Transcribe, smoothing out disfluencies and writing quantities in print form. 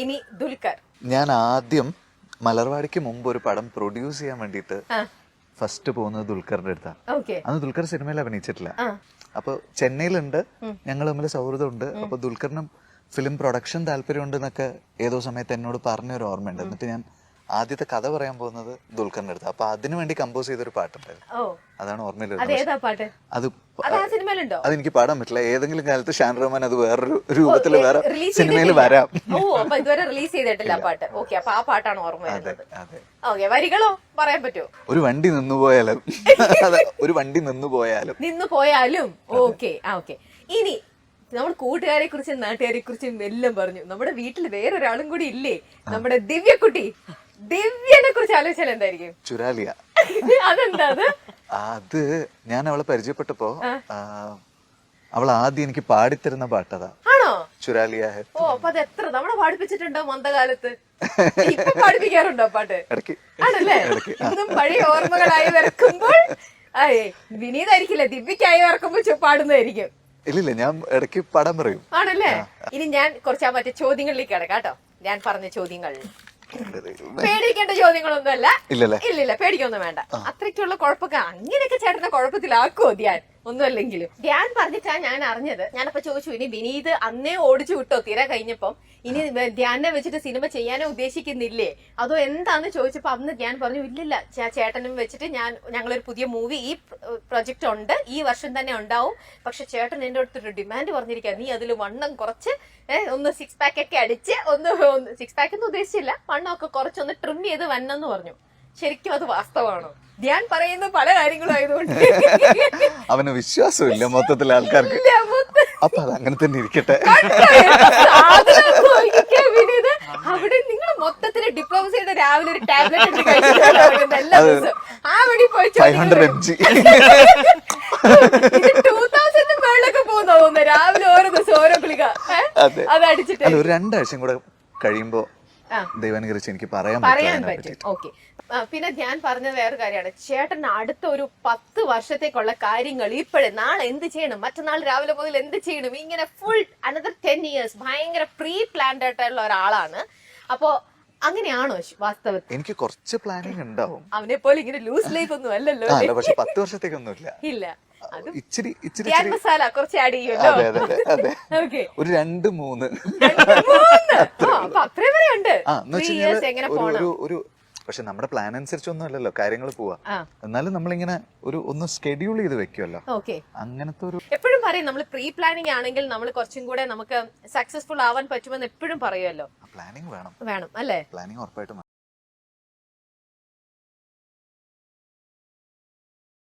ഇനി ദുൽഖർ. ഞാൻ ആദ്യം മലർവാടിക്ക് മുമ്പ് ഒരു പടം പ്രൊഡ്യൂസ് ചെയ്യാൻ വേണ്ടിയിട്ട് ഫസ്റ്റ് പോകുന്നത് ദുൽഖറിന്റെ അടുത്താണ്. അന്ന് ദുൽഖർ സിനിമയിൽ അഭിനയിച്ചിട്ടില്ല. അപ്പൊ ചെന്നൈയിലുണ്ട്, ഞങ്ങൾ തമ്മിൽ സൗഹൃദമുണ്ട്. അപ്പൊ ദുൽഖറിനും ഫിലിം പ്രൊഡക്ഷൻ താല്പര്യമുണ്ട് എന്നൊക്കെ ഏതോ സമയത്ത് എന്നോട് പറഞ്ഞൊരു ഓർമ്മയുണ്ട്. എന്നിട്ട് ഞാൻ ആദ്യത്തെ കഥ പറയാൻ പോകുന്നത് ദുൽഖറിന്റെ അടുത്ത്. അപ്പൊ അതിനു വേണ്ടി കമ്പോസ് ചെയ്തൊരു പാട്ടുണ്ടായിരുന്നു. അതാണ് ഓർമ്മയിൽ. അതെനിക്ക് പാടാൻ പറ്റില്ല. ഏതെങ്കിലും കാലത്ത് ഷാൻ റഹ്മാൻ അത് വേറൊരു രൂപത്തിൽ വേറെ സിനിമയിൽ വരാം. ഇതുവരെ റിലീസ് ചെയ്തിട്ടില്ല പാട്ട്. ഓക്കെ, അപ്പൊ ആ പാട്ടാണ് ഓർമ്മ വരുന്നത്. വരികളോ പറയാൻ പറ്റുമോ? ഒരു വണ്ടി നിന്നുപോയാലും ഒരു വണ്ടി നിന്നുപോയാലും ഓക്കെ. ഇനി നമ്മൾ കൂട്ടുകാരെ കുറിച്ചും നാട്ടുകാരെ കുറിച്ചും എല്ലാം പറഞ്ഞു. നമ്മുടെ വീട്ടിൽ വേറൊരാളും കൂടി ഇല്ലേ, നമ്മുടെ ദിവ്യക്കുട്ടി. ദിവ്യനെ കുറിച്ച് ആലോചിച്ചാൽ എന്തായിരിക്കും? ചുരാലിയ. അതെന്താ? അത് ഞാൻ അവളെ പരിചയപ്പെട്ടപ്പോ അവൾ ആദ്യം എനിക്ക് പാടിത്തരുന്ന പാട്ടതാ. ആണോ? ചുരാലിയ. അപ്പൊ അത് എത്ര തവണ പാടിപ്പിച്ചിട്ടുണ്ടോ മന്ദകാലത്ത്? ഇപ്പൊ പാടിപ്പിക്കാറുണ്ടോ പാട്ട്? ആണല്ലേ? ഇന്നും പഴയ ഓർമ്മകളായി വരക്കുമ്പോൾ വിനീതായിരിക്കില്ല, ദിവ്യക്കായി വരക്കുമ്പോൾ പാടുന്നതായിരിക്കും. ഇല്ലില്ല, ഞാൻ ഇടയ്ക്ക് പാടാൻ പറയും. ആണല്ലേ? ഇനി ഞാൻ കുറച്ച് മറ്റേ ചോദ്യങ്ങളിലേക്ക് കിടക്കാം കേട്ടോ. ഞാൻ പറഞ്ഞ ചോദ്യങ്ങൾ പേടിക്കേണ്ട ചോദ്യങ്ങളൊന്നുമല്ല. ഇല്ലില്ല, പേടിക്കൊന്നും വേണ്ട. അത്രയ്ക്കുള്ള കുഴപ്പമൊക്കെ അങ്ങനെയൊക്കെ ചേട്ടന്റെ കുഴപ്പത്തിലാക്കുമോ ധ്യാൻ? ഒന്നുമല്ലെങ്കിലും ധ്യാൻ പറഞ്ഞിട്ടാ ഞാൻ അറിഞ്ഞത്. ഞാനപ്പോ ചോദിച്ചു, ഇനി വിനീത് അന്നേ ഓടിച്ചു വിട്ടോ തിര കഴിഞ്ഞപ്പം, ഇനി ധ്യാനെ വെച്ചിട്ട് സിനിമ ചെയ്യാനോ ഉദ്ദേശിക്കുന്നില്ലേ അതോ എന്താന്ന് ചോദിച്ചപ്പോ അന്ന് ധ്യാൻ പറഞ്ഞു, ഇല്ലില്ല ചേട്ടനും വെച്ചിട്ട് ഞങ്ങളൊരു പുതിയ മൂവി ഈ പ്രൊജക്ട് ഉണ്ട്, ഈ വർഷം തന്നെ ഉണ്ടാവും. പക്ഷെ ചേട്ടൻ എന്റെ അടുത്തൊരു ഡിമാൻഡ് പറഞ്ഞിരിക്കുക, നീ അതിൽ വണ്ണം കുറച്ച് ഒന്ന് 6 pack ഒക്കെ അടിച്ച് ഒന്ന് 6 pack ഒന്നും ഉദ്ദേശിച്ചില്ല, വണ്ണമൊക്കെ കുറച്ചൊന്ന് ട്രിം ചെയ്ത് വന്നെന്ന് പറഞ്ഞു. ശരിക്കും അത് വാസ്തവമാണോ? ധ്യാൻ പറയുന്ന പല കാര്യങ്ങളും ആയതുകൊണ്ട് അവന് വിശ്വാസമില്ല മൊത്തത്തിൽ ആൾക്കാർക്ക്. അപ്പൊ അത് അങ്ങനെ തന്നെ ഇരിക്കട്ടെ. വിനീത്, അവിടെ നിങ്ങൾ മൊത്തത്തില് ഡിപ്ലോമസിയുടെ രാവിലെ ഒരു ടാബ്ലറ്റ് കഴിച്ചിട്ട് എല്ലാ ദിവസവും ആ വഴി പോയി 500 mg 2000 മേളിലൊക്കെ പോകുന്ന തോന്നുന്നു. രാവിലെ ഓരോ ദിവസം ഓരോ ഗുളിക അത് അടിച്ചിട്ട് ഒരു 2 ആഴ്ചയും കൂടെ കഴിയുമ്പോ ദൈവാനുഗ്രഹിച്ച് എനിക്ക് പറയാൻ പറ്റും. ഓക്കെ. പിന്നെ ഞാൻ പറഞ്ഞത് വേറെ കാര്യമാണ്, ചേട്ടൻ അടുത്ത ഒരു 10 വർഷത്തേക്കുള്ള കാര്യങ്ങൾ ഇപ്പോഴേ, നാളെ എന്ത് ചെയ്യണം, മറ്റന്നാൾ രാവിലെ മുതൽ എന്ത് ചെയ്യണം, ഇങ്ങനെ ഫുൾ അനദർ 10 years ഭയങ്കര പ്രീ പ്ലാൻഡ് ആയിട്ടുള്ള ഒരാളാണ്. അപ്പൊ അങ്ങനെയാണോ വാസ്തവത്തിൽ? എനിക്ക് കുറച്ച് പ്ലാനിങ് ഉണ്ടാവും. അവനെ പോലെ ഇങ്ങനെ ലൂസ് ലൈഫ് ഒന്നും അല്ലല്ലോ. പക്ഷെ 10 വർഷത്തേക്കൊന്നും ഇല്ല. ഇച്ചിരി മസാല കുറച്ച് ആഡ് ചെയ്യുമല്ലോ. ഒരു 2-3 അത്രയും വരെ ഉണ്ട്. എങ്ങനെ പോകണം? പക്ഷെ നമ്മുടെ പ്ലാൻ അനുസരിച്ചൊന്നും അല്ലല്ലോ കാര്യങ്ങൾ പോവാ. എന്നാലും നമ്മളിങ്ങനെ ഒന്ന് ഷെഡ്യൂൾ ചെയ്ത് വെക്കുമല്ലോ. അങ്ങനത്തെ ഒരു എപ്പോഴും പറയും, നമ്മൾ പ്രീ പ്ലാനിങ് ആണെങ്കിൽ നമ്മൾ കുറച്ചും കൂടെ നമുക്ക് സക്സസ്ഫുൾ ആവാൻ പറ്റുമെന്ന് എപ്പോഴും പറയുമല്ലോ. പ്ലാനിങ് വേണം അല്ലേ? പ്ലാനിങ് ഉറപ്പായിട്ടും